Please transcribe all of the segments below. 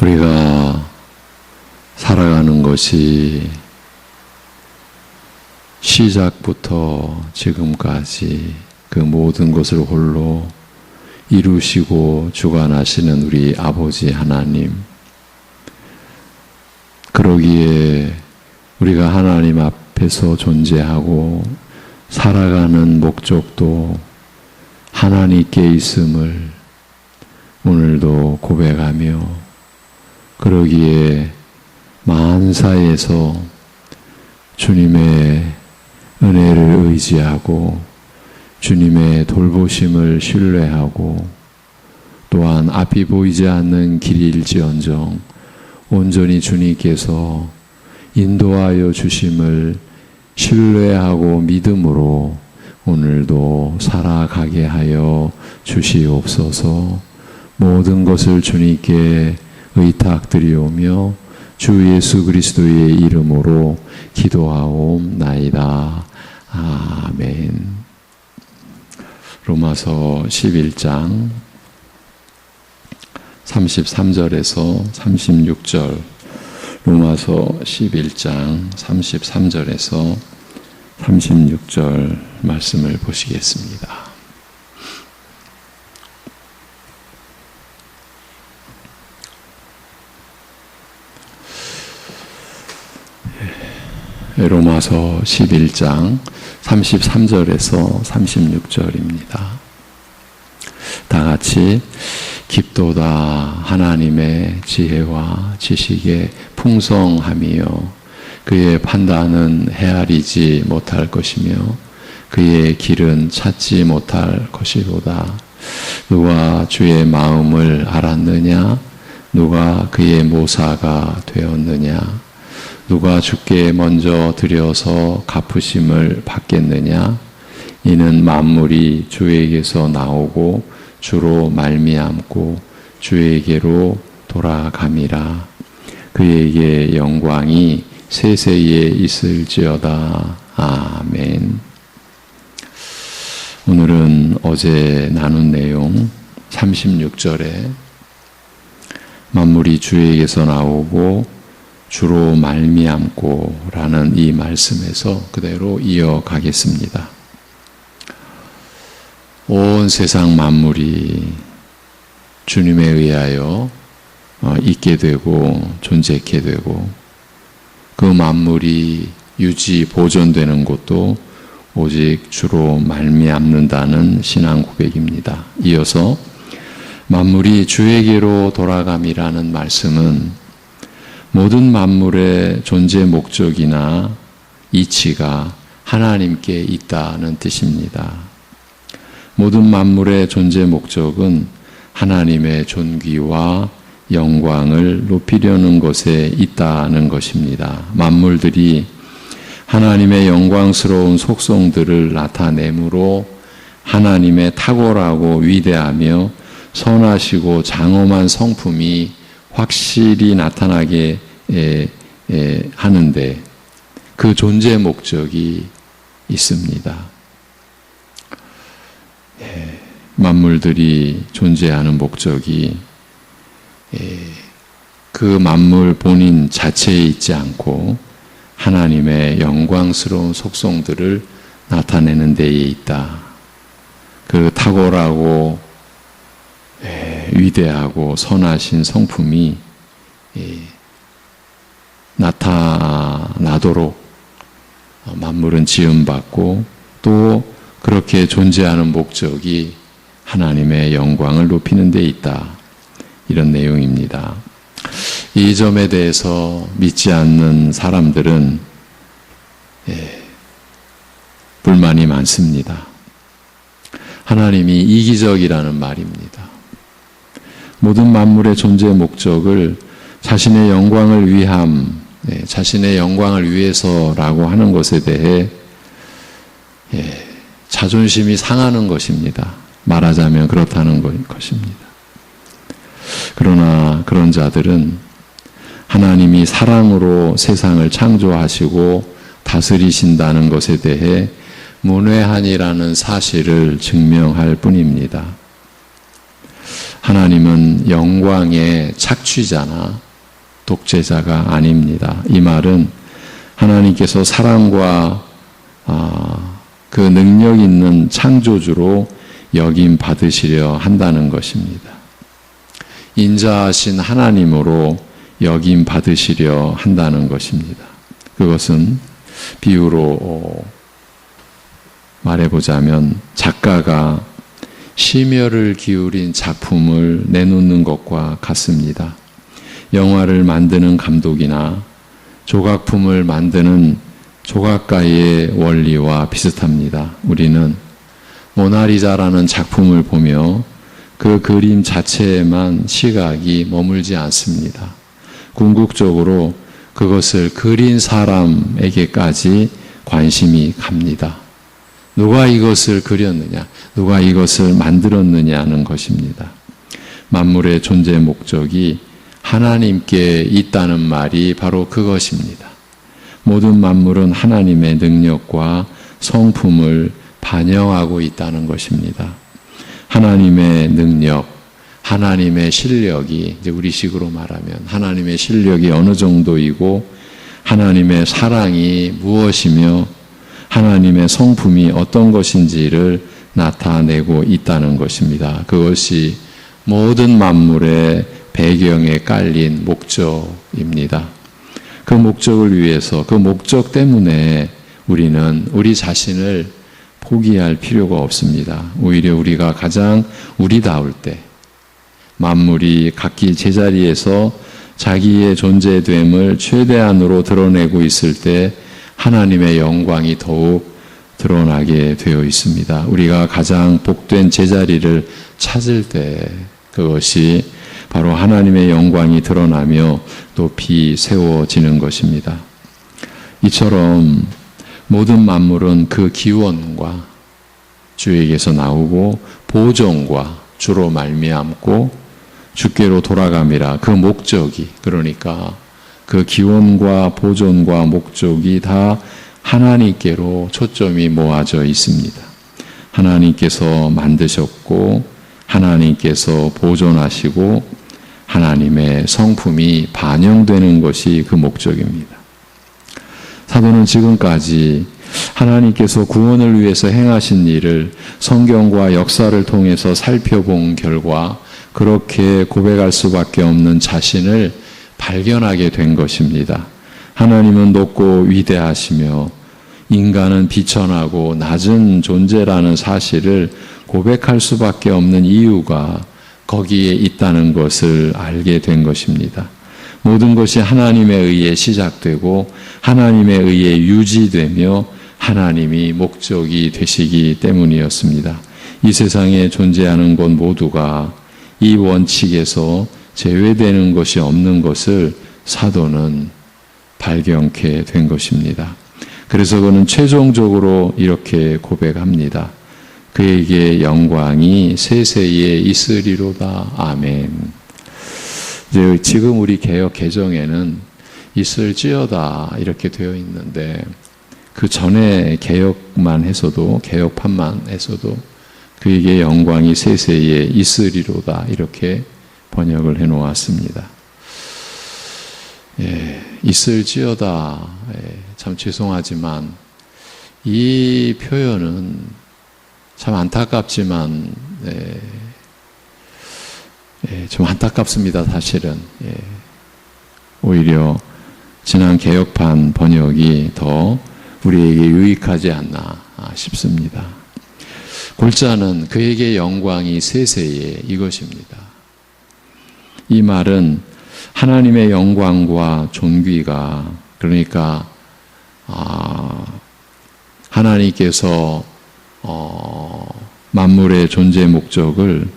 우리가 살아가는 것이 시작부터 지금까지 그 모든 것을 홀로 이루시고 주관하시는 우리 아버지 하나님, 그러기에 우리가 하나님 앞에서 존재하고 살아가는 목적도 하나님께 있음을 오늘도 고백하며, 그러기에 만사에서 주님의 은혜를 의지하고 주님의 돌보심을 신뢰하고, 또한 앞이 보이지 않는 길일지언정 온전히 주님께서 인도하여 주심을 신뢰하고 믿음으로 오늘도 살아가게 하여 주시옵소서. 모든 것을 주님께 의탁드리오며 주 예수 그리스도의 이름으로 기도하옵나이다. 아멘. 로마서 11장 33절에서 36절, 로마서 11장 33절에서 36절 말씀을 보시겠습니다. 로마서 11장 33절에서 36절입니다. 다 같이 깊도다 하나님의 지혜와 지식의 풍성함이요 그의 판단은 헤아리지 못할 것이며 그의 길은 찾지 못할 것이로다. 누가 주의 마음을 알았느냐? 누가 그의 모사가 되었느냐? 누가 주께 먼저 드려서 갚으심을 받겠느냐? 이는 만물이 주에게서 나오고 주로 말미암고 주에게로 돌아감이라. 그에게 영광이 세세에 있을지어다. 아멘. 오늘은 어제 나눈 내용 36절에 만물이 주에게서 나오고 주로 말미암고 라는 이 말씀에서 그대로 이어가겠습니다. 온 세상 만물이 주님에 의하여 있게 되고 존재케 되고, 그 만물이 유지 보존되는 것도 오직 주로 말미암는다는 신앙 고백입니다. 이어서 만물이 주에게로 돌아감이라는 말씀은 모든 만물의 존재 목적이나 이치가 하나님께 있다는 뜻입니다. 모든 만물의 존재 목적은 하나님의 존귀와 영광을 높이려는 것에 있다는 것입니다. 만물들이 하나님의 영광스러운 속성들을 나타내므로 하나님의 탁월하고 위대하며 선하시고 장엄한 성품이 확실히 나타나게 하는데 그 존재 목적이 있습니다. 만물들이 존재하는 목적이 그 만물 본인 자체에 있지 않고 하나님의 영광스러운 속성들을 나타내는 데에 있다. 그 탁월하고 위대하고 선하신 성품이 나타나도록 만물은 지음받고, 또 그렇게 존재하는 목적이 하나님의 영광을 높이는 데 있다. 이런 내용입니다. 이 점에 대해서 믿지 않는 사람들은 불만이 많습니다. 하나님이 이기적이라는 말입니다. 모든 만물의 존재 목적을 자신의 영광을 위함, 자신의 영광을 위해서라고 하는 것에 대해 자존심이 상하는 것입니다. 말하자면 그렇다는 것입니다. 그러나 그런 자들은 하나님이 사랑으로 세상을 창조하시고 다스리신다는 것에 대해 문외한이라는 사실을 증명할 뿐입니다. 하나님은 영광의 착취자나 독재자가 아닙니다. 이 말은 하나님께서 사랑과 그 능력 있는 창조주로 여김 받으시려 한다는 것입니다. 인자하신 하나님으로 여김 받으시려 한다는 것입니다. 그것은 비유로 말해보자면 작가가 심혈을 기울인 작품을 내놓는 것과 같습니다. 영화를 만드는 감독이나 조각품을 만드는 조각가의 원리와 비슷합니다. 우리는 모나리자라는 작품을 보며 그 그림 자체에만 시각이 머물지 않습니다. 궁극적으로 그것을 그린 사람에게까지 관심이 갑니다. 누가 이것을 그렸느냐, 누가 이것을 만들었느냐는 것입니다. 만물의 존재 목적이 하나님께 있다는 말이 바로 그것입니다. 모든 만물은 하나님의 능력과 성품을 반영하고 있다는 것입니다. 하나님의 능력, 하나님의 실력이, 이제 우리식으로 말하면 하나님의 실력이 어느 정도이고 하나님의 사랑이 무엇이며 하나님의 성품이 어떤 것인지를 나타내고 있다는 것입니다. 그것이 모든 만물의 배경에 깔린 목적입니다. 그 목적을 위해서, 그 목적 때문에 우리는 우리 자신을 포기할 필요가 없습니다. 오히려 우리가 가장 우리다울 때, 만물이 각기 제자리에서 자기의 존재됨을 최대한으로 드러내고 있을 때 하나님의 영광이 더욱 드러나게 되어 있습니다. 우리가 가장 복된 제자리를 찾을 때 그것이 바로 하나님의 영광이 드러나며 높이 세워지는 것입니다. 이처럼 모든 만물은 그 기원과 주에게서 나오고 보존과 주로 말미암고 주께로 돌아감이라. 그 목적이, 그러니까 그 기원과 보존과 목적이 다 하나님께로 초점이 모아져 있습니다. 하나님께서 만드셨고 하나님께서 보존하시고 하나님의 성품이 반영되는 것이 그 목적입니다. 사도는 지금까지 하나님께서 구원을 위해서 행하신 일을 성경과 역사를 통해서 살펴본 결과 그렇게 고백할 수밖에 없는 자신을 발견하게 된 것입니다. 하나님은 높고 위대하시며 인간은 비천하고 낮은 존재라는 사실을 고백할 수밖에 없는 이유가 거기에 있다는 것을 알게 된 것입니다. 모든 것이 하나님에 의해 시작되고 하나님에 의해 유지되며 하나님이 목적이 되시기 때문이었습니다. 이 세상에 존재하는 것 모두가 이 원칙에서 제외되는 것이 없는 것을 사도는 발견케 된 것입니다. 그래서 그는 최종적으로 이렇게 고백합니다. 그에게 영광이 세세에 있으리로다. 아멘. 이제 지금 우리 개역 개정에는 있을지어다 이렇게 되어 있는데 그 전에 개역만 해서도, 개역판만 해서도 그에게 영광이 세세에 있으리로다 이렇게 번역을 해놓았습니다. 있을지어다. 참 죄송하지만 이 표현은 참 안타깝지만 좀 안타깝습니다. 사실은 오히려 지난 개역판 번역이 더 우리에게 유익하지 않나 싶습니다. 골자는 그에게 영광이 세세에 이것입니다. 이 말은 하나님의 영광과 존귀가, 그러니까 하나님께서 만물의 존재 목적을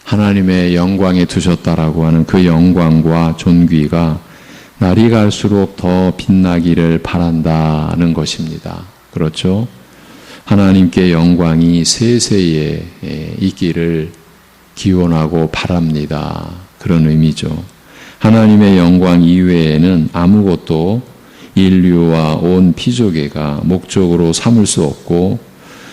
하나님의 영광에 두셨다라고 하는 그 영광과 존귀가 날이 갈수록 더 빛나기를 바란다는 것입니다. 그렇죠? 하나님께 영광이 세세에 있기를 기원하고 바랍니다. 그런 의미죠. 하나님의 영광 이외에는 아무것도 인류와 온 피조계가 목적으로 삼을 수 없고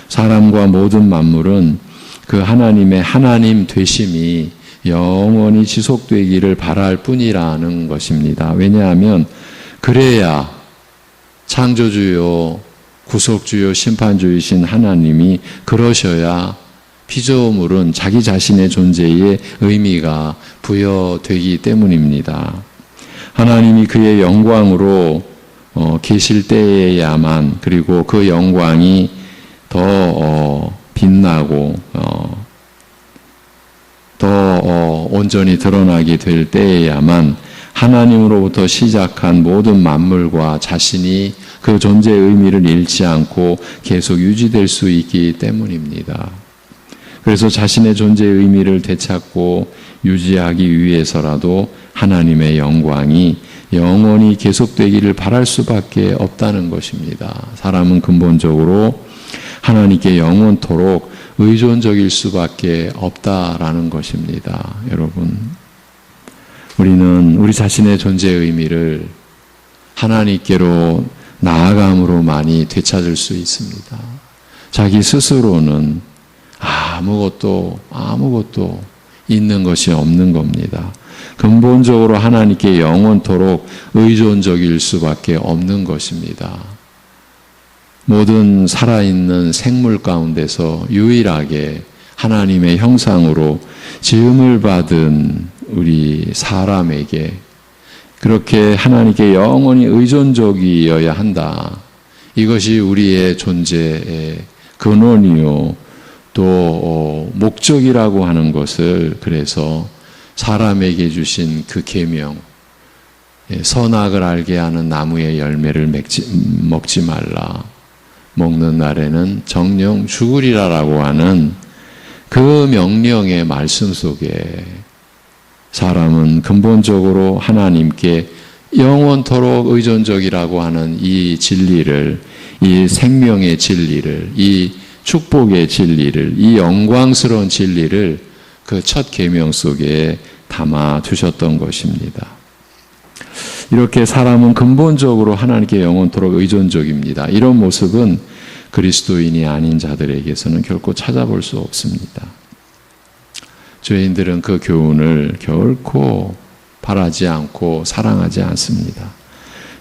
사람과 모든 만물은 그 하나님의 하나님 되심이 영원히 지속되기를 바랄 뿐이라는 것입니다. 왜냐하면 그래야 창조주요 구속주요 심판주이신 하나님이 그러셔야 피조물은 자기 자신의 존재에 의미가 부여되기 때문입니다. 하나님이 그의 영광으로 계실 때에야만, 그리고 그 영광이 더 빛나고 더 온전히 드러나게 될 때에야만 하나님으로부터 시작한 모든 만물과 자신이 그 존재의 의미를 잃지 않고 계속 유지될 수 있기 때문입니다. 그래서 자신의 존재의 의미를 되찾고 유지하기 위해서라도 하나님의 영광이 영원히 계속되기를 바랄 수밖에 없다는 것입니다. 사람은 근본적으로 하나님께 영원토록 의존적일 수밖에 없다라는 것입니다. 여러분, 우리는 우리 자신의 존재의 의미를 하나님께로 나아감으로만이 되찾을 수 있습니다. 자기 스스로는 아무것도 있는 것이 없는 겁니다. 근본적으로 하나님께 영원토록 의존적일 수밖에 없는 것입니다. 모든 살아있는 생물 가운데서 유일하게 하나님의 형상으로 지음을 받은 우리 사람에게 그렇게 하나님께 영원히 의존적이어야 한다. 이것이 우리의 존재의 근원이요 또 목적이라고 하는 것을, 그래서 사람에게 주신 그 계명, 선악을 알게 하는 나무의 열매를 먹지 말라, 먹는 날에는 정령 죽으리라라고 하는 그 명령의 말씀 속에 사람은 근본적으로 하나님께 영원토록 의존적이라고 하는 이 진리를, 이 생명의 진리를, 이 축복의 진리를, 이 영광스러운 진리를 그 첫 계명 속에 담아 두셨던 것입니다. 이렇게 사람은 근본적으로 하나님께 영원토록 의존적입니다. 이런 모습은 그리스도인이 아닌 자들에게서는 결코 찾아볼 수 없습니다. 죄인들은 그 교훈을 결코 바라지 않고 사랑하지 않습니다.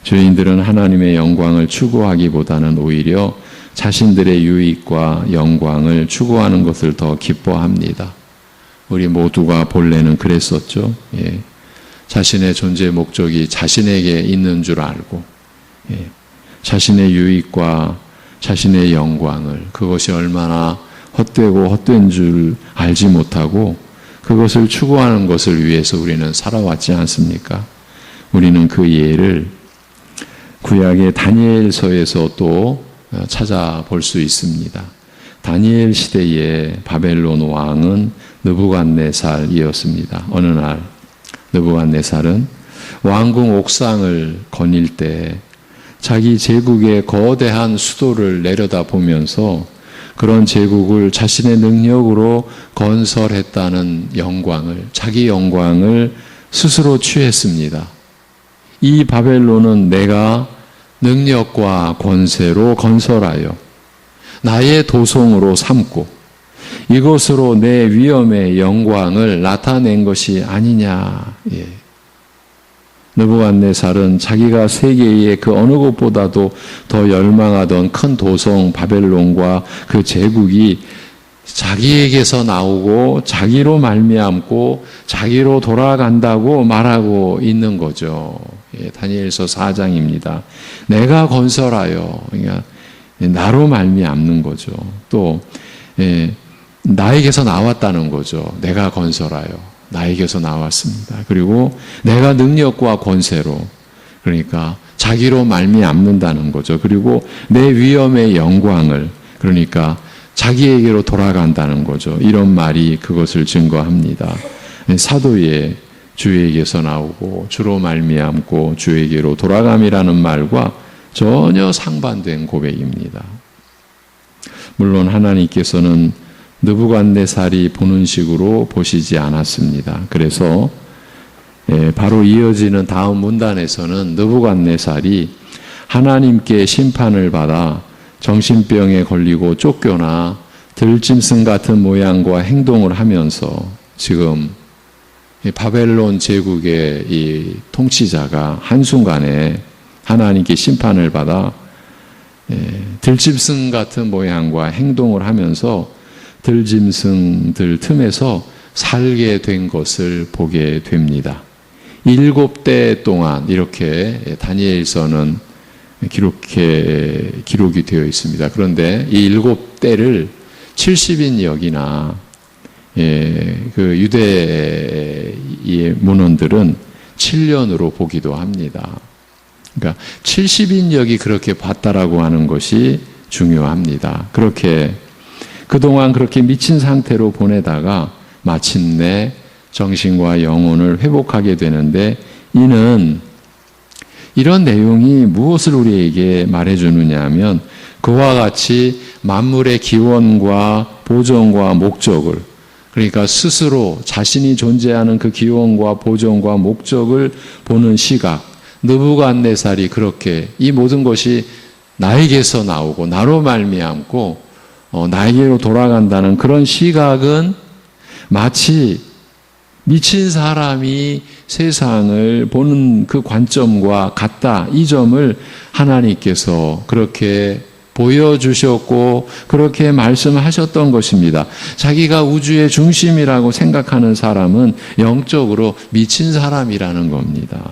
죄인들은 하나님의 영광을 추구하기보다는 오히려 자신들의 유익과 영광을 추구하는 것을 더 기뻐합니다. 우리 모두가 본래는 그랬었죠. 자신의 존재 목적이 자신에게 있는 줄 알고, 자신의 유익과 자신의 영광을, 그것이 얼마나 헛되고 헛된 줄 알지 못하고 그것을 추구하는 것을 위해서 우리는 살아왔지 않습니까? 우리는 그 예를 구약의 다니엘서에서 또 찾아볼 수 있습니다. 다니엘 시대의 바벨론 왕은 느부갓네살이었습니다. 어느 날 느부갓네살은 왕궁 옥상을 거닐 때 자기 제국의 거대한 수도를 내려다보면서 그런 제국을 자신의 능력으로 건설했다는 영광을, 자기 영광을 스스로 취했습니다. 이 바벨론은 내가 능력과 권세로 건설하여 나의 도성으로 삼고 이것으로 내 위엄의 영광을 나타낸 것이 아니냐. 느부갓네살은 자기가 세계의 그 어느 곳보다도 더 열망하던 큰 도성 바벨론과 그 제국이 자기에게서 나오고 자기로 말미암고 자기로 돌아간다고 말하고 있는 거죠. 다니엘서 4장입니다. 내가 건설하여, 그러니까 나로 말미암는 거죠. 또 나에게서 나왔다는 거죠. 내가 건설하여 나에게서 나왔습니다. 그리고 내가 능력과 권세로, 그러니까 자기로 말미암는다는 거죠. 그리고 내 위엄의 영광을, 그러니까 자기에게로 돌아간다는 거죠. 이런 말이 그것을 증거합니다. 사도의 주에게서 나오고 주로 말미암고 주에게로 돌아감이라는 말과 전혀 상반된 고백입니다. 물론 하나님께서는 느부갓네살이 보는 식으로 보시지 않았습니다. 그래서 바로 이어지는 다음 문단에서는 느부갓네살이 하나님께 심판을 받아 정신병에 걸리고 쫓겨나 들짐승 같은 모양과 행동을 하면서 지금 이 바벨론 제국의 이 통치자가 한순간에 하나님께 심판을 받아 들짐승 같은 모양과 행동을 하면서 들짐승들 틈에서 살게 된 것을 보게 됩니다. 7대 동안 이렇게 다니엘서는 기록이 되어 있습니다. 그런데 이 7대를 70인 역이나 그 유대의 문헌들은 7년으로 보기도 합니다. 그러니까 70인역이 그렇게 봤다라고 하는 것이 중요합니다. 그렇게 그동안 그렇게 미친 상태로 보내다가 마침내 정신과 영혼을 회복하게 되는데, 이는 이런 내용이 무엇을 우리에게 말해주느냐 하면, 그와 같이 만물의 기원과 보존과 목적을, 그러니까 스스로 자신이 존재하는 그 기원과 보존과 목적을 보는 시각, 느부갓네살이 그렇게 이 모든 것이 나에게서 나오고 나로 말미암고 나에게로 돌아간다는 그런 시각은 마치 미친 사람이 세상을 보는 그 관점과 같다. 이 점을 하나님께서 그렇게 보여주셨고 그렇게 말씀하셨던 것입니다. 자기가 우주의 중심이라고 생각하는 사람은 영적으로 미친 사람이라는 겁니다.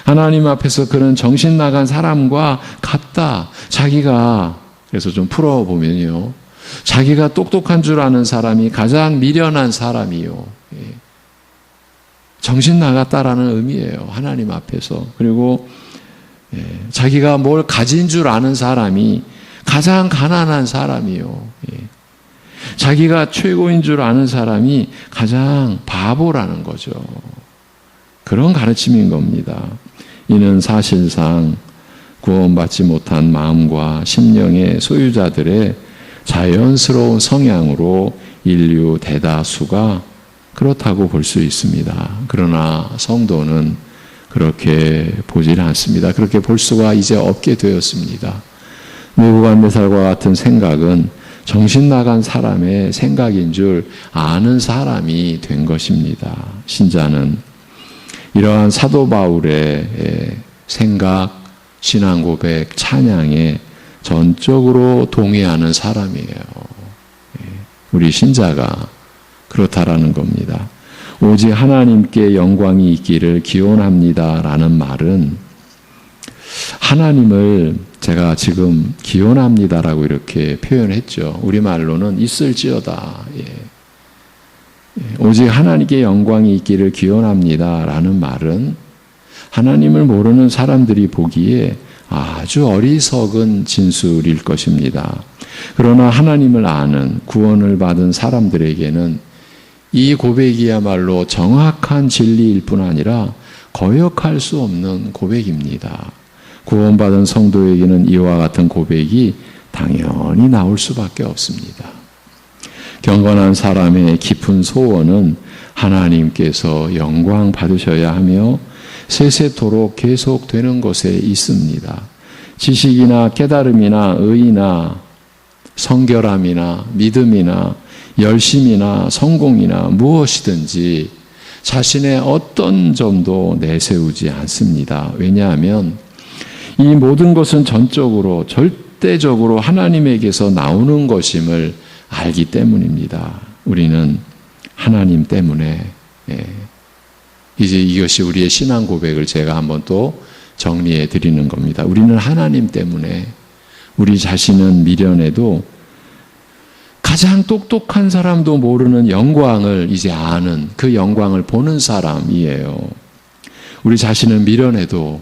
하나님 앞에서 그런 정신 나간 사람과 같다. 자기가, 그래서 좀 풀어보면요, 자기가 똑똑한 줄 아는 사람이 가장 미련한 사람이요, 정신 나갔다라는 의미예요. 하나님 앞에서. 그리고 자기가 뭘 가진 줄 아는 사람이 가장 가난한 사람이요, 자기가 최고인 줄 아는 사람이 가장 바보라는 거죠. 그런 가르침인 겁니다. 이는 사실상 구원받지 못한 마음과 심령의 소유자들의 자연스러운 성향으로 인류 대다수가 그렇다고 볼 수 있습니다. 그러나 성도는 그렇게 보질 않습니다. 그렇게 볼 수가 이제 없게 되었습니다. 느부갓네살과 같은 생각은 정신 나간 사람의 생각인 줄 아는 사람이 된 것입니다. 신자는 이러한 사도 바울의 생각, 신앙 고백, 찬양에 전적으로 동의하는 사람이에요. 우리 신자가 그렇다라는 겁니다. 오직 하나님께 영광이 있기를 기원합니다라는 말은 하나님을 제가 지금 기원합니다라고 이렇게 표현했죠. 우리말로는 있을지어다. 오직 하나님께 영광이 있기를 기원합니다라는 말은 하나님을 모르는 사람들이 보기에 아주 어리석은 진술일 것입니다. 그러나 하나님을 아는, 구원을 받은 사람들에게는 이 고백이야말로 정확한 진리일 뿐 아니라 거역할 수 없는 고백입니다. 구원받은 성도에게는 이와 같은 고백이 당연히 나올 수밖에 없습니다. 경건한 사람의 깊은 소원은 하나님께서 영광 받으셔야 하며 세세토록 계속되는 것에 있습니다. 지식이나 깨달음이나 의나 성결함이나 믿음이나 열심이나 성공이나 무엇이든지 자신의 어떤 점도 내세우지 않습니다. 왜냐하면 이 모든 것은 전적으로 절대적으로 하나님에게서 나오는 것임을 알기 때문입니다. 우리는 하나님 때문에, 이제 이것이 우리의 신앙 고백을 제가 한번 또 정리해 드리는 겁니다. 우리는 하나님 때문에 우리 자신은 미련해도 가장 똑똑한 사람도 모르는 영광을 이제 아는, 그 영광을 보는 사람이에요. 우리 자신은 미련해도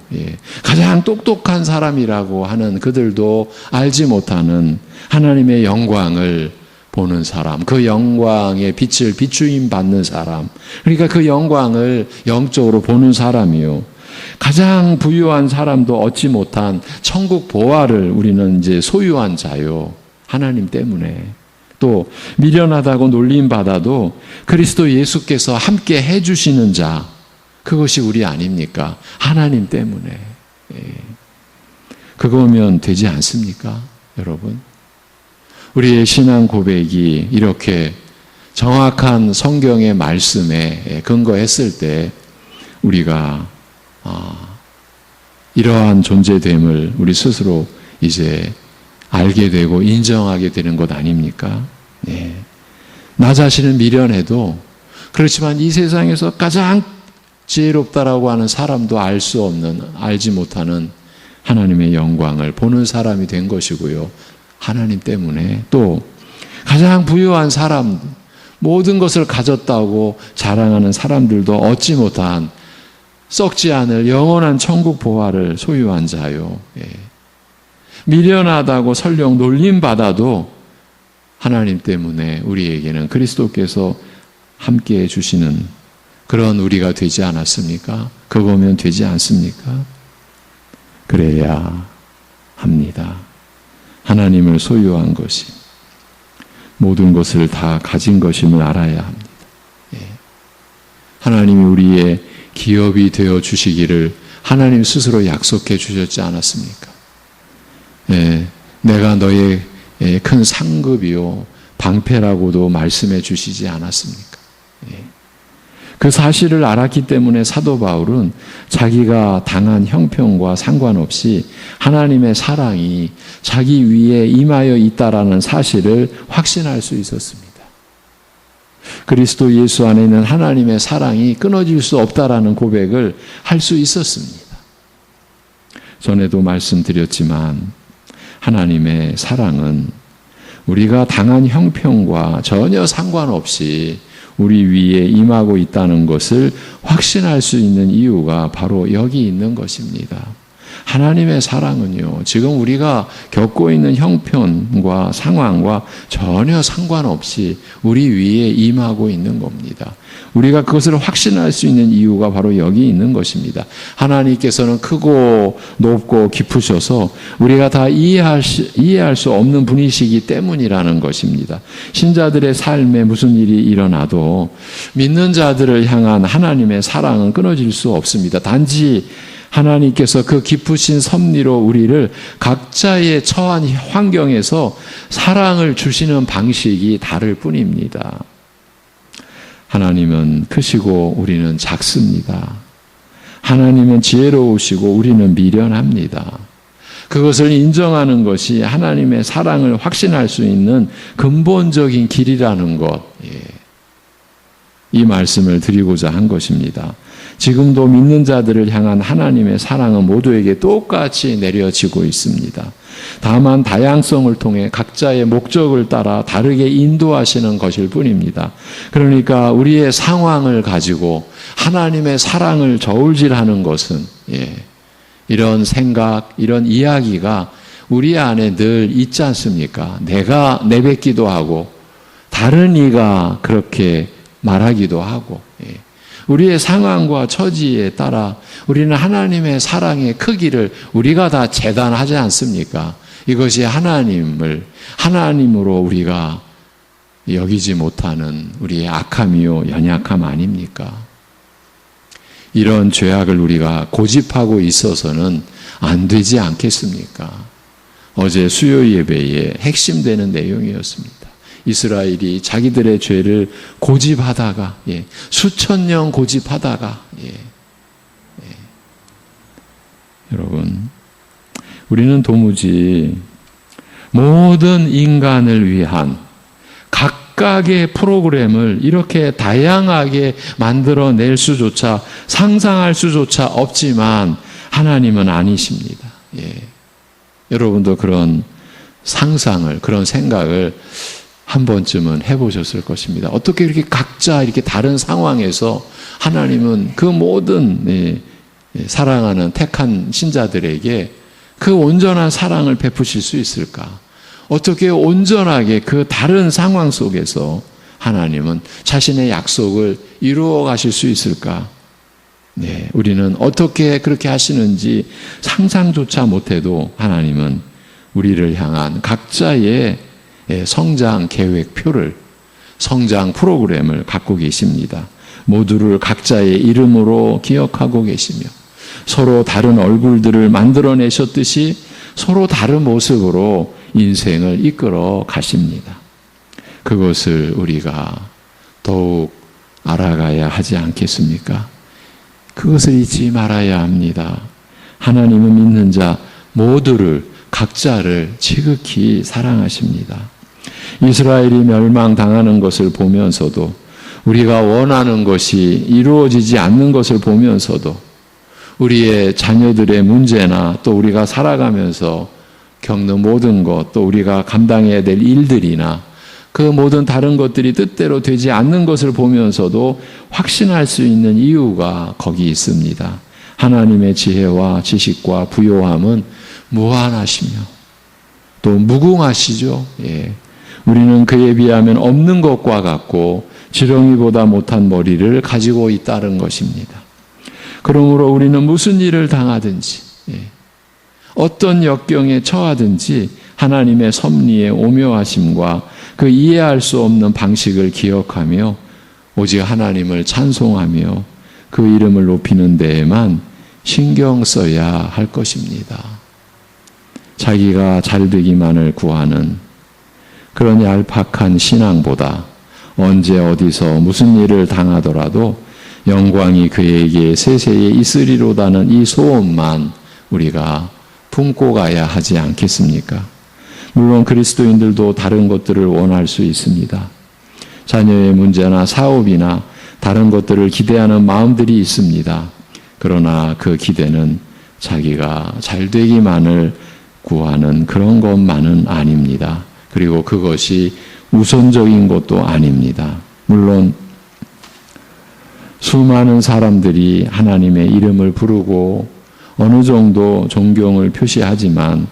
가장 똑똑한 사람이라고 하는 그들도 알지 못하는 하나님의 영광을 보는 사람, 그 영광의 빛을 비추임 받는 사람, 그러니까 그 영광을 영적으로 보는 사람이요. 가장 부유한 사람도 얻지 못한 천국 보화를 우리는 이제 소유한 자요. 하나님 때문에. 또 미련하다고 놀림받아도 그리스도 예수께서 함께 해주시는 자, 그것이 우리 아닙니까? 하나님 때문에. 그거면 되지 않습니까? 여러분, 우리의 신앙 고백이 이렇게 정확한 성경의 말씀에 근거했을 때 우리가 이러한 존재됨을 우리 스스로 이제 알게 되고 인정하게 되는 것 아닙니까? 네. 나 자신을 미련해도 그렇지만 이 세상에서 가장 지혜롭다라고 하는 사람도 알 수 없는, 알지 못하는 하나님의 영광을 보는 사람이 된 것이고요. 하나님 때문에 또 가장 부유한 사람, 모든 것을 가졌다고 자랑하는 사람들도 얻지 못한 썩지 않을 영원한 천국 보화를 소유한 자요. 미련하다고 설령 놀림받아도 하나님 때문에 우리에게는 그리스도께서 함께해 주시는 그런 우리가 되지 않았습니까? 그거면 되지 않습니까? 그래야 합니다. 하나님을 소유한 것이 모든 것을 다 가진 것임을 알아야 합니다. 하나님이 우리의 기업이 되어 주시기를 하나님 스스로 약속해 주셨지 않았습니까? 내가 너의 큰 상급이요 방패라고도 말씀해 주시지 않았습니까? 그 사실을 알았기 때문에 사도 바울은 자기가 당한 형편과 상관없이 하나님의 사랑이 자기 위에 임하여 있다라는 사실을 확신할 수 있었습니다. 그리스도 예수 안에 있는 하나님의 사랑이 끊어질 수 없다라는 고백을 할 수 있었습니다. 전에도 말씀드렸지만 하나님의 사랑은 우리가 당한 형편과 전혀 상관없이 우리 위에 임하고 있다는 것을 확신할 수 있는 이유가 바로 여기 있는 것입니다. 하나님의 사랑은요, 지금 우리가 겪고 있는 형편과 상황과 전혀 상관없이 우리 위에 임하고 있는 겁니다. 우리가 그것을 확신할 수 있는 이유가 바로 여기 있는 것입니다. 하나님께서는 크고 높고 깊으셔서 우리가 다 이해할 수 없는 분이시기 때문이라는 것입니다. 신자들의 삶에 무슨 일이 일어나도 믿는 자들을 향한 하나님의 사랑은 끊어질 수 없습니다. 단지 하나님께서 그 깊으신 섭리로 우리를 각자의 처한 환경에서 사랑을 주시는 방식이 다를 뿐입니다. 하나님은 크시고 우리는 작습니다. 하나님은 지혜로우시고 우리는 미련합니다. 그것을 인정하는 것이 하나님의 사랑을 확신할 수 있는 근본적인 길이라는 것. 이 말씀을 드리고자 한 것입니다. 지금도 믿는 자들을 향한 하나님의 사랑은 모두에게 똑같이 내려지고 있습니다. 다만 다양성을 통해 각자의 목적을 따라 다르게 인도하시는 것일 뿐입니다. 그러니까 우리의 상황을 가지고 하나님의 사랑을 저울질하는 것은 이런 생각, 이런 이야기가 우리 안에 늘 있지 않습니까? 내가 내뱉기도 하고 다른 이가 그렇게 말하기도 하고 우리의 상황과 처지에 따라 우리는 하나님의 사랑의 크기를 우리가 다 재단하지 않습니까? 이것이 하나님으로 우리가 여기지 못하는 우리의 악함이요 연약함 아닙니까? 이런 죄악을 우리가 고집하고 있어서는 안 되지 않겠습니까? 어제 수요 예배의 핵심되는 내용이었습니다. 이스라엘이 자기들의 죄를 고집하다가 수천 년 고집하다가 여러분 우리는 도무지 모든 인간을 위한 각각의 프로그램을 이렇게 다양하게 만들어낼 수조차 상상할 수조차 없지만 하나님은 아니십니다. 여러분도 그런 상상을 그런 생각을 한 번쯤은 해보셨을 것입니다. 어떻게 이렇게 각자 이렇게 다른 상황에서 하나님은 그 모든 사랑하는 택한 신자들에게 그 온전한 사랑을 베푸실 수 있을까? 어떻게 온전하게 그 다른 상황 속에서 하나님은 자신의 약속을 이루어 가실 수 있을까? 우리는 어떻게 그렇게 하시는지 상상조차 못해도 하나님은 우리를 향한 각자의 성장 계획표를, 성장 프로그램을 갖고 계십니다. 모두를 각자의 이름으로 기억하고 계시며 서로 다른 얼굴들을 만들어내셨듯이 서로 다른 모습으로 인생을 이끌어 가십니다. 그것을 우리가 더욱 알아가야 하지 않겠습니까? 그것을 잊지 말아야 합니다. 하나님은 믿는 자 모두를, 각자를 지극히 사랑하십니다. 이스라엘이 멸망당하는 것을 보면서도, 우리가 원하는 것이 이루어지지 않는 것을 보면서도, 우리의 자녀들의 문제나 또 우리가 살아가면서 겪는 모든 것, 또 우리가 감당해야 될 일들이나 그 모든 다른 것들이 뜻대로 되지 않는 것을 보면서도 확신할 수 있는 이유가 거기 있습니다. 하나님의 지혜와 지식과 부요함은 무한하시며 또 무궁하시죠. 예. 우리는 그에 비하면 없는 것과 같고 지렁이보다 못한 머리를 가지고 있다는 것입니다. 그러므로 우리는 무슨 일을 당하든지, 어떤 역경에 처하든지 하나님의 섭리의 오묘하심과 그 이해할 수 없는 방식을 기억하며 오직 하나님을 찬송하며 그 이름을 높이는 데에만 신경 써야 할 것입니다. 자기가 잘되기만을 구하는 그런 얄팍한 신앙보다 언제 어디서 무슨 일을 당하더라도 영광이 그에게 세세에 있으리로다는 이 소원만 우리가 품고 가야 하지 않겠습니까? 물론 그리스도인들도 다른 것들을 원할 수 있습니다. 자녀의 문제나 사업이나 다른 것들을 기대하는 마음들이 있습니다. 그러나 그 기대는 자기가 잘되기만을 구하는 그런 것만은 아닙니다. 그리고 그것이 우선적인 것도 아닙니다. 물론 수많은 사람들이 하나님의 이름을 부르고 어느 정도 존경을 표시하지만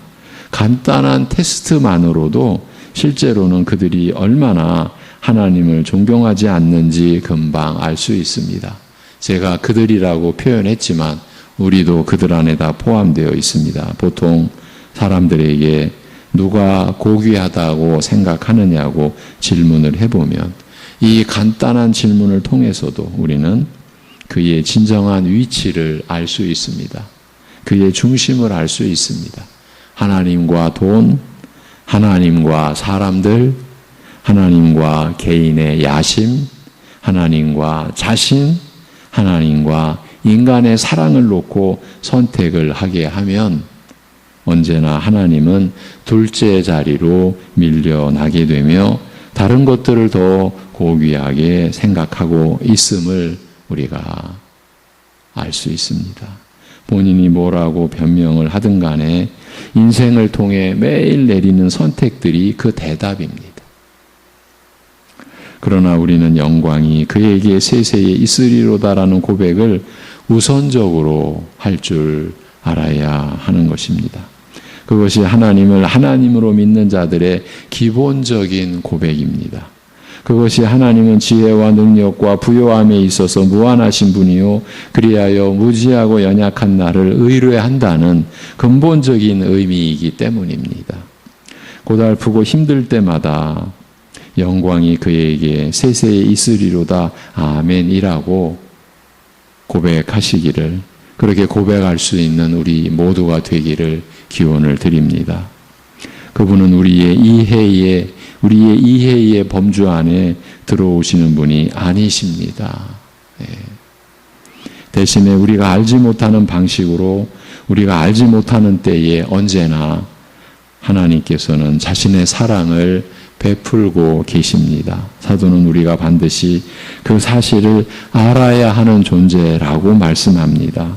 간단한 테스트만으로도 실제로는 그들이 얼마나 하나님을 존경하지 않는지 금방 알 수 있습니다. 제가 그들이라고 표현했지만 우리도 그들 안에 다 포함되어 있습니다. 보통 사람들에게 누가 고귀하다고 생각하느냐고 질문을 해보면 이 간단한 질문을 통해서도 우리는 그의 진정한 위치를 알 수 있습니다. 그의 중심을 알 수 있습니다. 하나님과 돈, 하나님과 사람들, 하나님과 개인의 야심, 하나님과 자신, 하나님과 인간의 사랑을 놓고 선택을 하게 하면 언제나 하나님은 둘째 자리로 밀려나게 되며 다른 것들을 더 고귀하게 생각하고 있음을 우리가 알 수 있습니다. 본인이 뭐라고 변명을 하든 간에 인생을 통해 매일 내리는 선택들이 그 대답입니다. 그러나 우리는 영광이 그에게 세세에 있으리로다라는 고백을 우선적으로 할 줄 알아야 하는 것입니다. 그것이 하나님을 하나님으로 믿는 자들의 기본적인 고백입니다. 그것이 하나님은 지혜와 능력과 부요함에 있어서 무한하신 분이요 그리하여 무지하고 연약한 나를 의뢰한다는 근본적인 의미이기 때문입니다. 고달프고 힘들 때마다 영광이 그에게 세세에 있으리로다 아멘이라고 고백하시기를, 그렇게 고백할 수 있는 우리 모두가 되기를 기원을 드립니다. 그분은 우리의 이해의 범주 안에 들어오시는 분이 아니십니다. 대신에 우리가 알지 못하는 방식으로 우리가 알지 못하는 때에 언제나 하나님께서는 자신의 사랑을 베풀고 계십니다. 사도는 우리가 반드시 그 사실을 알아야 하는 존재라고 말씀합니다.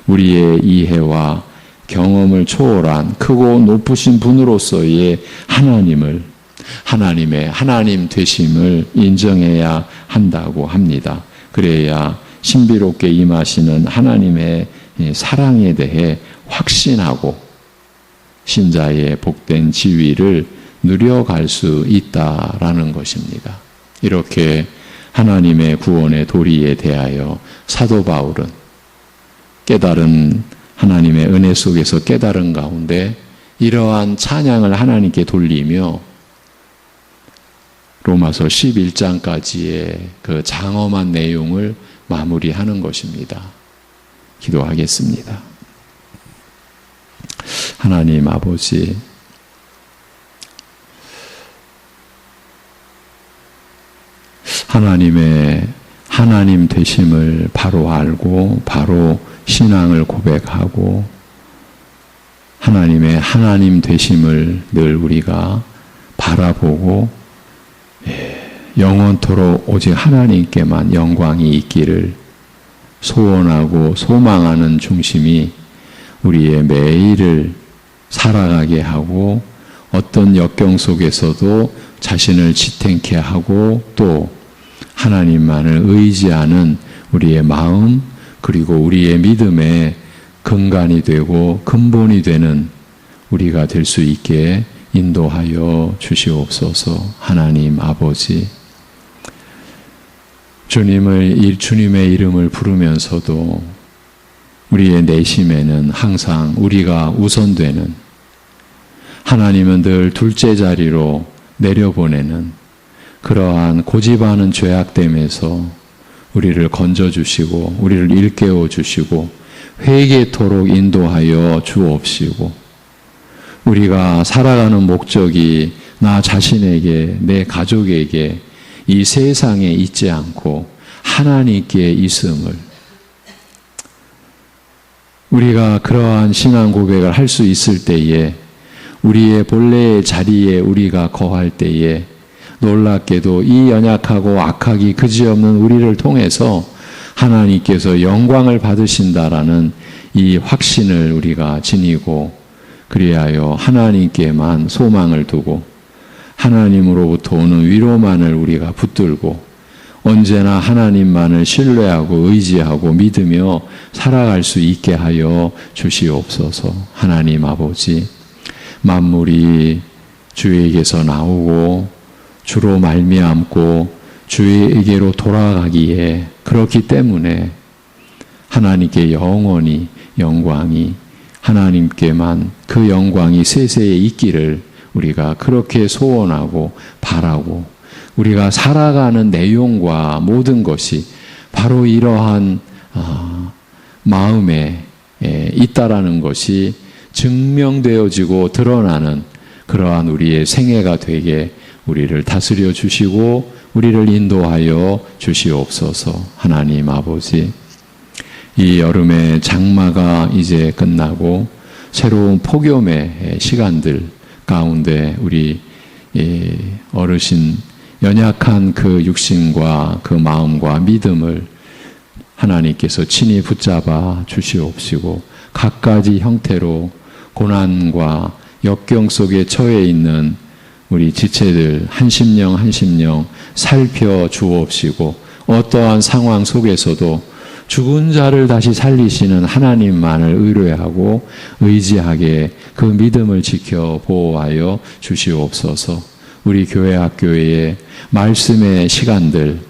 우리의 이해와 경험을 초월한 크고 높으신 분으로서의 하나님의 하나님 되심을 인정해야 한다고 합니다. 그래야 신비롭게 임하시는 하나님의 사랑에 대해 확신하고 신자의 복된 지위를 누려갈 수 있다라는 것입니다. 이렇게 하나님의 구원의 도리에 대하여 사도 바울은 깨달은 하나님의 은혜 속에서 깨달은 가운데 이러한 찬양을 하나님께 돌리며 로마서 11장까지의 그 장엄한 내용을 마무리하는 것입니다. 기도하겠습니다. 하나님 아버지, 하나님의 하나님 되심을 바로 알고 바로 신앙을 고백하고 하나님의 하나님 되심을 늘 우리가 바라보고 영원토록 오직 하나님께만 영광이 있기를 소원하고 소망하는 중심이 우리의 매일을 살아가게 하고 어떤 역경 속에서도 자신을 지탱케 하고 또 하나님만을 의지하는 우리의 마음 그리고 우리의 믿음의 근간이 되고 근본이 되는 우리가 될 수 있게 인도하여 주시옵소서. 하나님 아버지, 주님의 이름을 부르면서도 우리의 내심에는 항상 우리가 우선되는, 하나님은 늘 둘째 자리로 내려보내는 그러한 고집하는 죄악됨에서 우리를 건져주시고 우리를 일깨워 주시고 회개토록 인도하여 주옵시고 우리가 살아가는 목적이 나 자신에게 내 가족에게 이 세상에 있지 않고 하나님께 있음을 우리가 그러한 신앙 고백을 할 수 있을 때에 우리의 본래의 자리에 우리가 거할 때에 놀랍게도 이 연약하고 악하기 그지없는 우리를 통해서 하나님께서 영광을 받으신다라는 이 확신을 우리가 지니고 그리하여 하나님께만 소망을 두고 하나님으로부터 오는 위로만을 우리가 붙들고 언제나 하나님만을 신뢰하고 의지하고 믿으며 살아갈 수 있게 하여 주시옵소서. 하나님 아버지, 만물이 주에게서 나오고 주로 말미암고 주에게로 돌아가기에 그렇기 때문에 하나님께 영원히 영광이 하나님께만 그 영광이 세세에 있기를 우리가 그렇게 소원하고 바라고 우리가 살아가는 내용과 모든 것이 바로 이러한 마음에 있다라는 것이 증명되어지고 드러나는 그러한 우리의 생애가 되게 우리를 다스려 주시고 우리를 인도하여 주시옵소서. 하나님 아버지, 이 여름의 장마가 이제 끝나고 새로운 폭염의 시간들 가운데 우리 어르신 연약한 그 육신과 그 마음과 믿음을 하나님께서 친히 붙잡아 주시옵시고 갖가지 형태로 고난과 역경 속에 처해 있는 우리 지체들 한 심령 살펴 주옵시고 어떠한 상황 속에서도 죽은 자를 다시 살리시는 하나님만을 의뢰하고 의지하게 그 믿음을 지켜 보호하여 주시옵소서. 우리 교회 학교의 말씀의 시간들,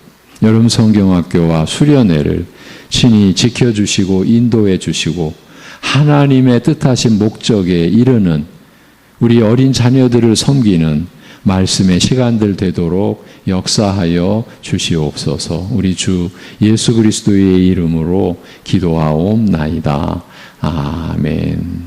여름 성경학교와 수련회를 친히 지켜주시고 인도해 주시고 하나님의 뜻하신 목적에 이르는 우리 어린 자녀들을 섬기는 말씀의 시간들 되도록 역사하여 주시옵소서. 우리 주 예수 그리스도의 이름으로 기도하옵나이다. 아멘.